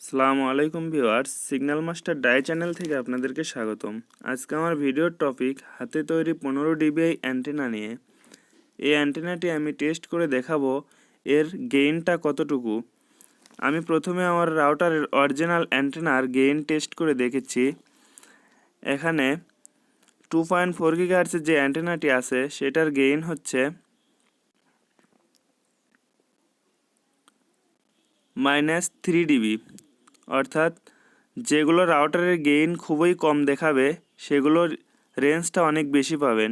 আসসালামু আলাইকুম viewers, signal master die channel থেকে আপনাদেরকে স্বাগতম। আজকে আমার ভিডিওর টপিক হাতে তৈরি 15 ডিবিআই অ্যান্টেনা নিয়ে। এই অ্যান্টেনাটি আমি টেস্ট করে দেখাবো এর গেইনটা কতটুকু। আমি প্রথমে আমার রাউটারের অরিজিনাল অ্যান্টেনার গেইন টেস্ট করে দেখেছি। এখানে 2.4 গিগাহার্টজের যে অ্যান্টেনাটি আছে সেটার গেইন হচ্ছে -3 ডিবি, অর্থাৎ যেগুলো রাউটারের গেইন খুবই কম দেখাবে সেগুলোর রেঞ্জটা অনেক বেশি পাবেন।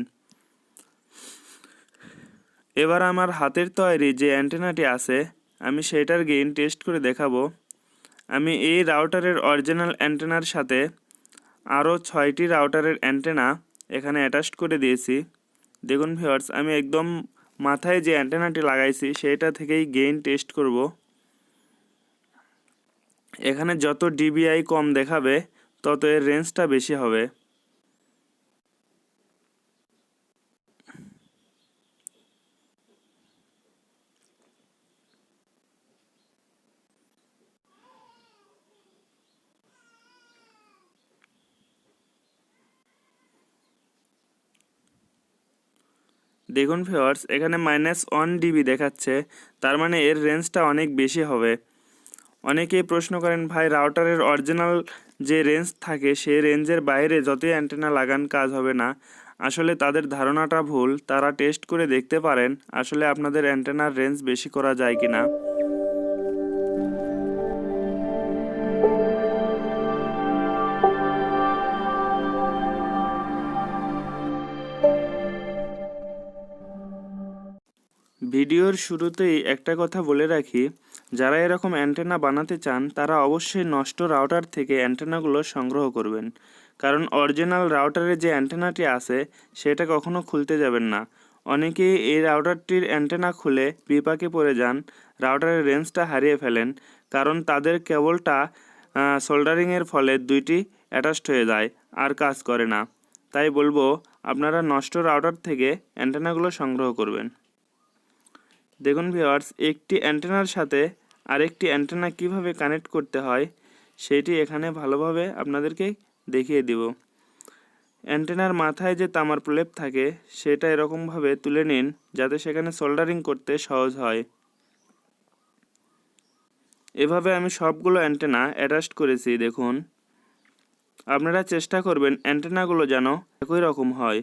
এবার আমার হাতের তৈরি যে অ্যান্টেনাটি আছে আমি সেটার গেইন টেস্ট করে দেখাবো। আমি এই রাউটারের অরিজিনাল অ্যান্টেনার সাথে আরও 6টি রাউটারের অ্যান্টেনা এখানে অ্যাটাচড করে দিয়েছি। দেখুন ভিউয়ার্স, আমি একদম মাথায় যে অ্যান্টেনাটি লাগাইছি সেটা থেকেই গেইন টেস্ট করব। এখানে যত ডিবিআই কম দেখাবে তত এর রেঞ্জটা বেশি হবে। দেখুন ভিউয়ার্স, এখানে -1 ডিবি দেখাচ্ছে, তার মানে এর রেঞ্জটা অনেক বেশি হবে। অনেকেই প্রশ্ন করেন, ভাই রাউটারের অরিজিনাল যে রেঞ্জ থাকে সেই রেঞ্জের বাইরে যতই অ্যান্টেনা লাগান কাজ হবে না। আসলে তাদের ধারণাটা ভুল। তারা টেস্ট করে দেখতে পারেন আসলে আপনাদের অ্যান্টেনার রেঞ্জ বেশি করা যায় কিনা। ভিডিওর শুরুতেই একটা কথা বলে রাখি, যারা এরকম অ্যান্টেনা বানাতে চান তারা অবশ্যই নষ্ট রাউটার থেকে অ্যান্টেনাগুলো সংগ্রহ করবেন, কারণ অরিজিনাল রাউটারে যে অ্যান্টেনাটি আছে সেটা কখনো খুলতে যাবেন না। অনেকেই এই রাউটারটির অ্যান্টেনা খুলে বিপাকে পড়ে যান, রাউটারের রেঞ্জটা হারিয়ে ফেলেন, কারণ তাদের কেবলটা সোল্ডারিংয়ের ফলে দুইটি অ্যাটাচড হয়ে যায় আর কাজ করে না। তাই বলবো আপনারা নষ্ট রাউটার থেকে অ্যান্টেনাগুলো সংগ্রহ করবেন। দেখুন ভিউয়ার্স, একটি অ্যান্টেনার সাথে আরেকটি অ্যান্টেনা কিভাবে কানেক্ট করতে হয় সেটি এখানে ভালোভাবে আপনাদেরকে দেখিয়ে দিব। অ্যান্টেনার মাথায় যে তামার প্রলেপ থাকে সেটা এরকমভাবে তুলে নিন যাতে সেখানে সোল্ডারিং করতে সহজ হয়। এভাবে আমি সবগুলো অ্যান্টেনা অ্যাটাচড করেছি। দেখুন, আপনারা চেষ্টা করবেন অ্যান্টেনাগুলো যেন একই রকম হয়।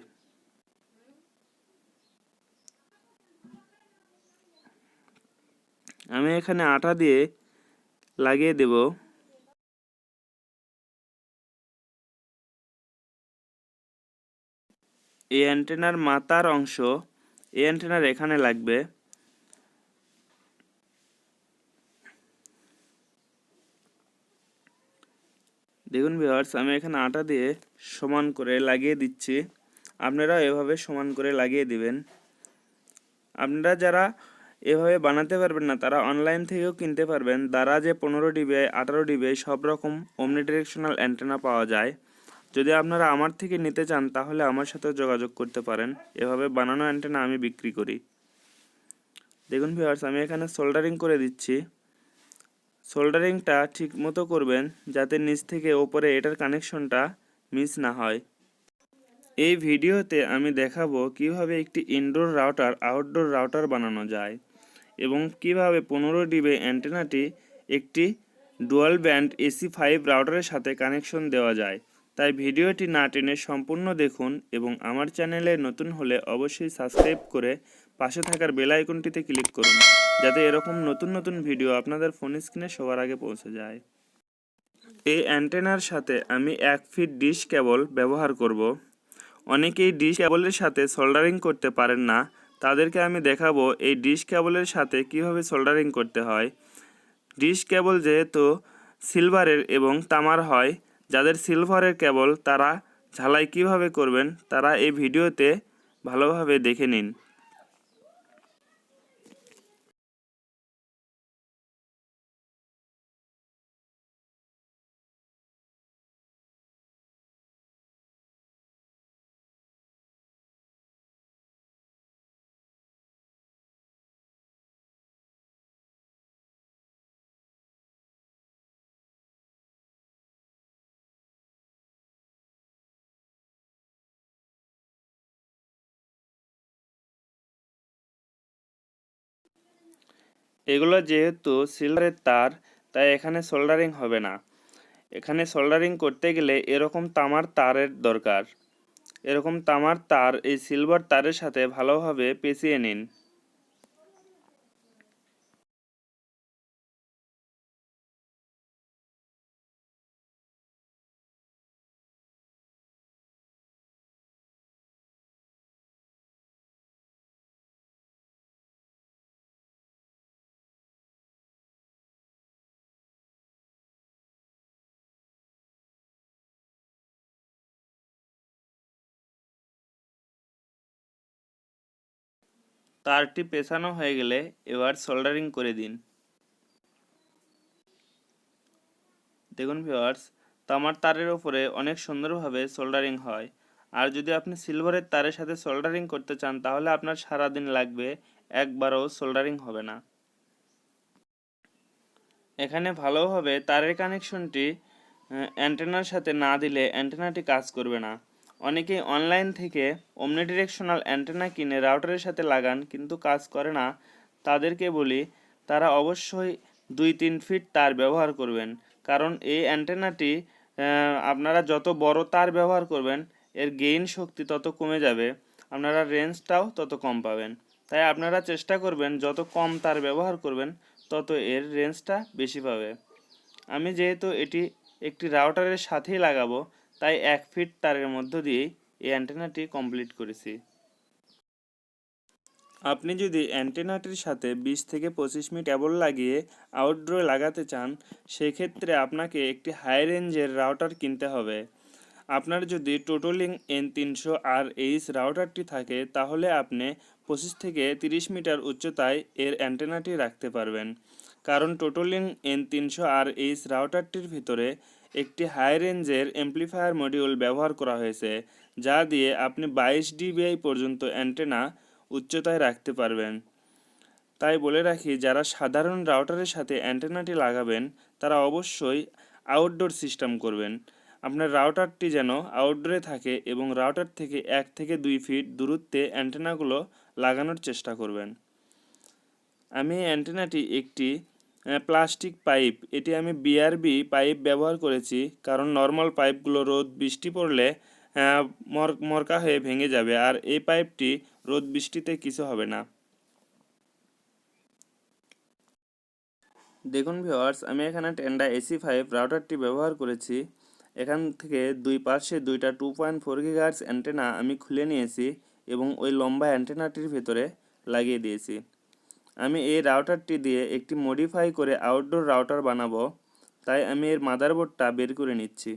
আমি এখানে আটা দিয়ে লাগিয়ে দেব। এই অ্যান্টেনার মাথার অংশ এই অ্যান্টেনার এখানে লাগবে। দেখুন ভিউয়ার্স, আমি এখানে আটা দিয়ে সমান করে লাগিয়ে দিচ্ছি। আপনারাও এভাবে সমান করে লাগিয়ে দিবেন। আপনারা যারা এভাবে বানাতে পারবেন না তারা অনলাইন থেকেও কিনতে পারবেন। দারাজে 15 ডিবিআই 18 ডিবিআই সব রকম ওমনি ডিরেকশনাল অ্যান্টেনা পাওয়া যায়। যদি আপনারা আমার থেকে নিতে চান তাহলে আমার সাথেও যোগাযোগ করতে পারেন। এভাবে বানানো অ্যান্টেনা আমি বিক্রি করি। দেখুন ভিউয়ার্স, আমি এখানে সোল্ডারিং করে দিচ্ছি। সোল্ডারিংটা ঠিক মতো করবেন যাতে নিচ থেকে ওপরে এটার কানেকশনটা মিস না হয়। এই ভিডিওতে আমি দেখাবো কিভাবে একটি ইনডোর রাউটার আউটডোর রাউটার বানানো যায় এবং কিভাবে 15 ডিবি অ্যান্টেনাটি একটি ডুয়াল ব্যান্ড AC5 রাউটারের সাথে কানেকশন দেওয়া যায়। তাই ভিডিওটি না টেনে সম্পূর্ণ দেখুন এবং আমার চ্যানেলে নতুন হলে অবশ্যই সাবস্ক্রাইব করে পাশে থাকার বেল আইকনটিতে ক্লিক করুন যাতে এরকম নতুন নতুন ভিডিও আপনাদের ফোন স্ক্রিনে সবার আগে পৌঁছে যায়। এই অ্যান্টেনার সাথে আমি 1 ফিট ডিশ কেবল ব্যবহার করব। অনেকেই ডিশ কেবলের সাথে সোল্ডারিং করতে পারেন না, তাদেরকে আমি দেখাবো এই ডিশ কেবলের সাথে কিভাবে সোল্ডারিং করতে হয়। ডিশ কেবল যেহেতু সিলভারের এবং তামার হয়, যাদের সিলভারের কেবল তারা ঝালাই কিভাবে করবেন তারা এই ভিডিওতে ভালোভাবে দেখে নিন। এগুলো যেহেতু সিলভারের তার, তাই এখানে সোল্ডারিং হবে না। এখানে সোল্ডারিং করতে গেলে এরকম তামার তারের দরকার। এরকম তামার তার এই সিলভার তারের সাথে ভালোভাবে পেঁচিয়ে নিন। তারটি পেঁচানো হয়ে গেলে এবার সোল্ডারিং করে দিন। দেখুন ভিউয়ার্স, তামার তারের উপরে অনেক সুন্দরভাবে সোল্ডারিং হয়। আর যদি আপনি সিলভারের তারের সাথে সোল্ডারিং করতে চান তাহলে আপনার সারাদিন লাগবে, একবারও সোল্ডারিং হবে না। এখানে ভালোভাবে তারের কানেকশনটি অ্যান্টেনার সাথে না দিলে অ্যান্টেনাটি কাজ করবে না। অনেকেই অনলাইন থেকে omnidirectional অ্যান্টেনা কিনে রাউটারের সাথে লাগান কিন্তু কাজ করে না। তাদেরকে বলি তারা অবশ্যই 2-3 ফিট তার ব্যবহার করবেন, কারণ এই অ্যান্টেনাটি আপনারা যত বড় তার ব্যবহার করবেন এর গেইন শক্তি তত কমে যাবে, আপনারা রেঞ্জটাও তত কম পাবেন। তাই আপনারা চেষ্টা করবেন যত কম তার ব্যবহার করবেন তত এর রেঞ্জটা বেশি পাবে। আমি যেহেতু এটি একটি রাউটারের সাথেই লাগাবো, তাই 1 ফিট তারের মধ্য দিয়েই এই অ্যান্টেনাটি কমপ্লিট করেছি। আপনি যদি অ্যান্টেনাটির সাথে 20 থেকে 25 মিটার কেবল লাগিয়ে আউটডোরে লাগাতে চান, সেক্ষেত্রে আপনাকে একটি হাই রেঞ্জের রাউটার কিনতে হবে। আপনার যদি টোটোলিং N300RH রাউটারটি থাকে তাহলে আপনি 25 থেকে 30 মিটার উচ্চতায় এর অ্যান্টেনাটি রাখতে পারবেন, কারণ টোটোলিং N300RH রাউটারটির ভিতরে একটি হাই রেঞ্জের অ্যাম্প্লিফায়ার মডিউল ব্যবহার করা হয়েছে, যা দিয়ে আপনি 22 dBi পর্যন্ত অ্যান্টেনা উচ্চতায় রাখতে পারবেন। তাই বলে রাখি, যারা সাধারণ রাউটারের সাথে অ্যান্টেনাটি লাগাবেন তারা অবশ্যই আউটডোর সিস্টেম করবেন। আপনার রাউটারটি যেন আউটডোরে থাকে এবং রাউটার থেকে 1 থেকে 2 ফিট দূরত্বে অ্যান্টেনাগুলো লাগানোর চেষ্টা করবেন। আমি এই অ্যান্টেনাটি একটি প্লাস্টিক পাইপ, এটি আমি বিআরবি পাইপ ব্যবহার করেছি, কারণ নর্মাল পাইপগুলো রোদ বৃষ্টি পড়লে মরকা হয়ে ভেঙে যাবে, আর এই পাইপটি রোদ বৃষ্টিতে কিছু হবে না। দেখুন ভিউয়ার্স, আমি এখানে টেন্ডা AC5 রাউটারটি ব্যবহার করেছি। এখান থেকে দুই পাশে দুইটা 2.4 GHz অ্যান্টেনা আমি খুলে নিয়েছি এবং ওই লম্বা অ্যান্টেনাটির ভেতরে লাগিয়ে দিয়েছি। আমি এই রাউটারটি দিয়ে একটি মডিফাই করে আউটডোর রাউটার বানাবো, তাই আমি এর মাদারবোর্ডটা বের করে নিচ্ছি।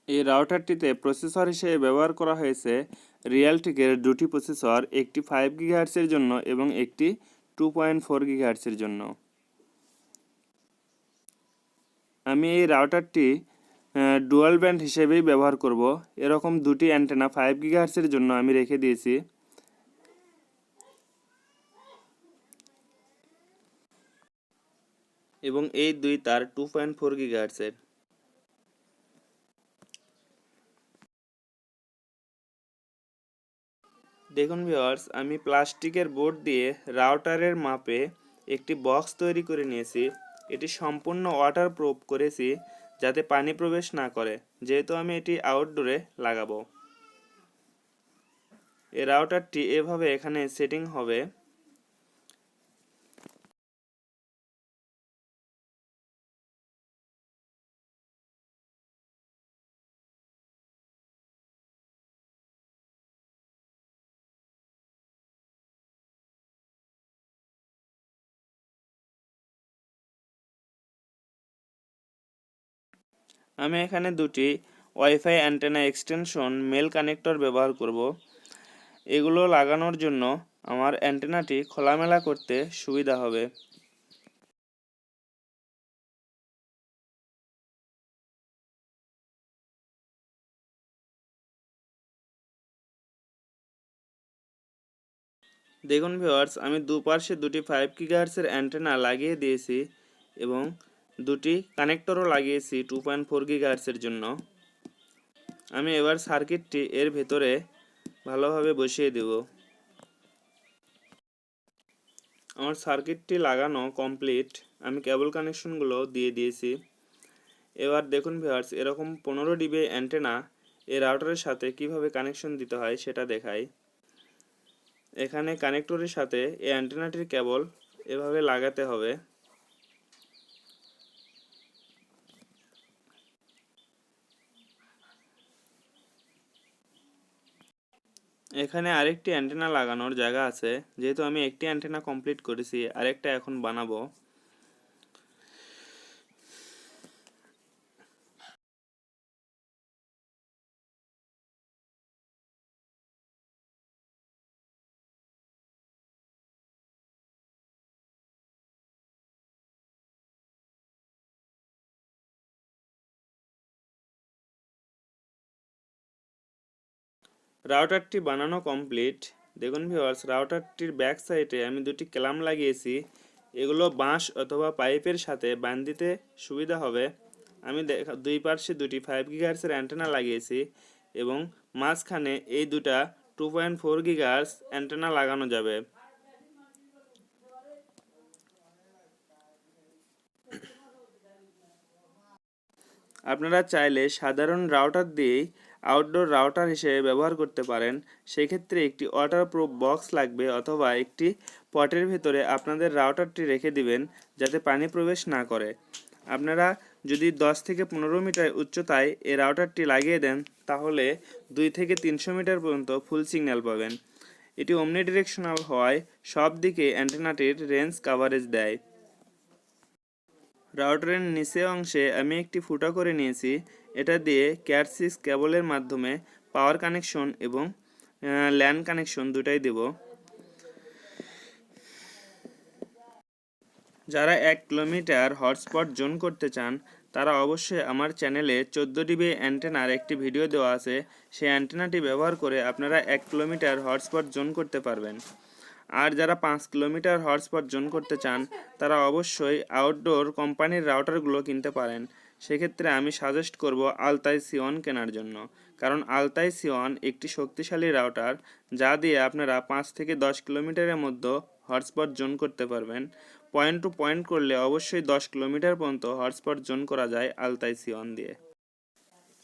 এই রাউটারটিতে প্রসেসর হিসেবে ব্যবহার করা হয়েছে রিয়ালটেকের দুটি প্রসেসর, একটি 5 GHz জন্য এবং একটি 2.4 GHz জন্য। আমি এই রাউটারটি ডুয়াল ব্যান্ড হিসেবেই ব্যবহার করব। এরকম দুটি অ্যান্টেনা 5 GHz জন্য আমি রেখে দিয়েছি এবং এই দুই তার 2.4 GHz। দেখুন ভিউয়ার্স, আমি প্লাস্টিকের বোর্ড দিয়ে রাউটারের মাপে একটি বক্স তৈরি করে নিয়েছি। এটি সম্পূর্ণ ওয়াটারপ্রুফ করেছি যাতে পানি প্রবেশ না করে, যেহেতু আমি এটি আউটডোরে লাগাবো। এই রাউটারটি এভাবে এখানে সেটিং হবে। আমি এখানে দুটি WiFi antenna extension male connector ব্যবহার করব। এগুলো লাগানোর জন্য আমার অ্যান্টেনাটি খোলামেলা করতে সুবিধা হবে। দেখুন ভিউয়ার্স, আমি দুপাশে দুটি 5 গিগাহার্টজের অ্যান্টেনা লাগিয়ে দিয়েছি এবং দুটি কানেক্টরও লাগিয়েছি 2.4 গিগাহার্টজের জন্য। আমি এবার সার্কিটটি এর ভেতরে ভালোভাবে বসিয়ে দেব। আমার সার্কিটটি লাগানো কমপ্লিট। আমি কেবল কানেকশনগুলো দিয়ে দিয়েছি। এবার দেখুন ভিউয়ার্স, এরকম 15 ডিবি অ্যান্টেনা এই রাউটারের সাথে কিভাবে কানেকশন দিতে হয় সেটা দেখাই। এখানে কানেক্টরের সাথে এই অ্যান্টেনাটির কেবল এভাবে লাগাতে হবে। এখানে আরেকটি অ্যান্টেনা লাগানোর জায়গা আছে। যেহেতু আমি একটি অ্যান্টেনা কমপ্লিট করেছি, আরেকটা এখন বানাবো। রাউটারটি বানানো কমপ্লিট। দেখুন ভিউয়ার্স, রাউটারটির ব্যাক সাইডে আমি দুটি ক্ল্যাম্প লাগিয়েছি। এগুলো বাঁশ অথবা পাইপের সাথে বাঁধতে সুবিধা হবে। আমি দুই পাশে দুটি 5 গিগাহার্টজের অ্যান্টেনা লাগিয়েছি এবং মাঝখানে এই দুটা 2.4 গিগাহার্টজ অ্যান্টেনা লাগানো যাবে। আপনারা চাইলে সাধারণ রাউটার দিয়েই আউটডোর রাউটার হিসেবে ব্যবহার করতে পারেন। সেক্ষেত্রে একটি ওয়াটারপ্রুফ বক্স লাগবে অথবা একটি পটের ভেতরে আপনাদের রাউটারটি রেখে দিবেন যাতে পানি প্রবেশ না করে। আপনারা যদি 10 থেকে 15 মিটার উচ্চতায় এই রাউটারটি লাগিয়ে দেন তাহলে 2 থেকে 300 মিটার পর্যন্ত ফুল সিগন্যাল পাবেন। এটি omni ডিরেকশনাল হওয়ায় সব দিকে অ্যান্টেনাটির রেঞ্জ কভারেজ দেয়। রাউটারের নিচে অংশে আমি একটি ফুটা করে নিয়েছি। এটা দিয়ে ক্যাট 6 কেবলের মাধ্যমে পাওয়ার কানেকশন এবং ল্যান কানেকশন দুটাই দেব। যারা 1 কিলোমিটার হটস্পট জোন করতে চান তারা অবশ্যই আমার চ্যানেলে 14 ডিবি অ্যান্টেনার একটি ভিডিও দেওয়া আছে। সেই অ্যান্টেনাটি ব্যবহার করে আপনারা 1 কিলোমিটার হটস্পট জোন করতে পারবেন। আর যারা 5 কিলোমিটার হটস্পট জোন করতে চান তারা অবশ্যই আউটডোর কোম্পানির রাউটারগুলো কিনতে পারেন। সেক্ষেত্রে আমি সাজেস্ট করব আলতাই C1 কেনার জন্য, কারণ আলতাই C1 একটি শক্তিশালী রাউটার যা দিয়ে আপনারা 5 থেকে 10 কিলোমিটারের মধ্যে হটস্পট জোন করতে পারবেন। পয়েন্ট টু পয়েন্ট করলে অবশ্যই 10 কিলোমিটার পর্যন্ত হটস্পট জোন করা যায় আলতাই C1 দিয়ে।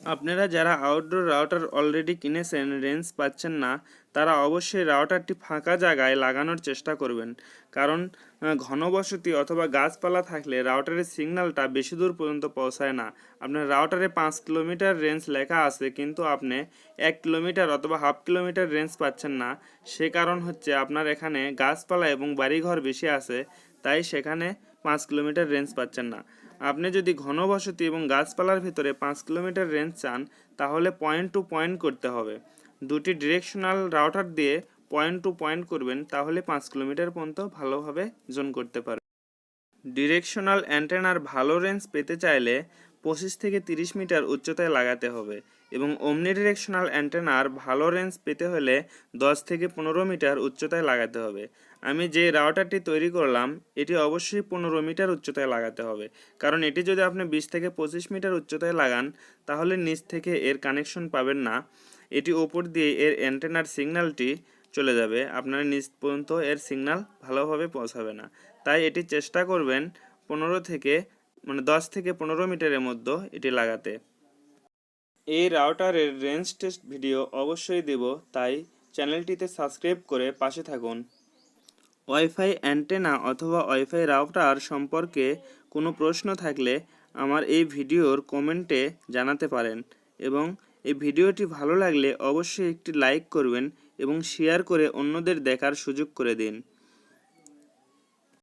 আপনারা যারা আউটডোর রাউটার অলরেডি কিনেছেন রেঞ্জ পাচ্ছেন না তারা অবশ্যই রাউটারটি ফাঁকা জায়গায় লাগানোর চেষ্টা করবেন, কারণ ঘনবসতি অথবা গাছপালা থাকলে রাউটারের সিগন্যালটা বেশি দূর পর্যন্ত পৌঁছায় না। আপনার রাউটারে 5 কিলোমিটার রেঞ্জ লেখা আছে কিন্তু আপনি 1 কিলোমিটার অথবা হাফ কিলোমিটার রেঞ্জ পাচ্ছেন না। সে কারণ হচ্ছে আপনার এখানে গাছপালা এবং বাড়িঘর বেশি আছে, তাই সেখানে 5 কিলোমিটার রেঞ্জ পাচ্ছেন না। আপনি যদি ঘনবসতি এবং গাছপালার ভিতরে 5 কিলোমিটার রেঞ্জ চান তাহলে পয়েন্ট টু পয়েন্ট করতে হবে। দুটি ডিরেকশনাল রাউটার দিয়ে পয়েন্ট টু পয়েন্ট করবেন তাহলে 5 কিলোমিটার পর্যন্ত ভালোভাবে জোন করতে পারবেন। ডিরেকশনাল অ্যান্টেনার ভালো রেঞ্জ পেতে চাইলে 25 থেকে 30 মিটার উচ্চতায় লাগাতে হবে এবং omni ডিরেকশনাল অ্যান্টেনার ভালো রেঞ্জ পেতে হলে 10 থেকে 15 মিটার উচ্চতায় লাগাতে হবে। আমি যে রাউটারটি তৈরি করলাম এটি অবশ্যই 15 মিটার উচ্চতায় লাগাতে হবে, কারণ এটি যদি আপনি 20 থেকে 25 মিটার উচ্চতায় লাগান তাহলে নিচ থেকে এর কানেকশন পাবেন না। এটি ওপর দিয়ে এর অ্যান্টেনার সিগন্যালটি চলে যাবে, আপনার নিচ পর্যন্ত এর সিগন্যাল ভালোভাবে পৌঁছাবে না। তাই এটি চেষ্টা করবেন 10 থেকে 15 মিটারের মধ্যে এটি লাগাতে। এই রাউটারের রেঞ্জ টেস্ট ভিডিও অবশ্যই দেব, তাই চ্যানেলটিতে সাবস্ক্রাইব করে পাশে থাকুন। ওয়াইফাই অ্যান্টেনা অথবা ওয়াইফাই রাউটার সম্পর্কে কোনো প্রশ্ন থাকলে আমার এই ভিডিওর কমেন্টে জানাতে পারেন এবং এই ভিডিওটি ভালো লাগলে অবশ্যই একটি লাইক করবেন এবং শেয়ার করে অন্যদের দেখার সুযোগ করে দিন।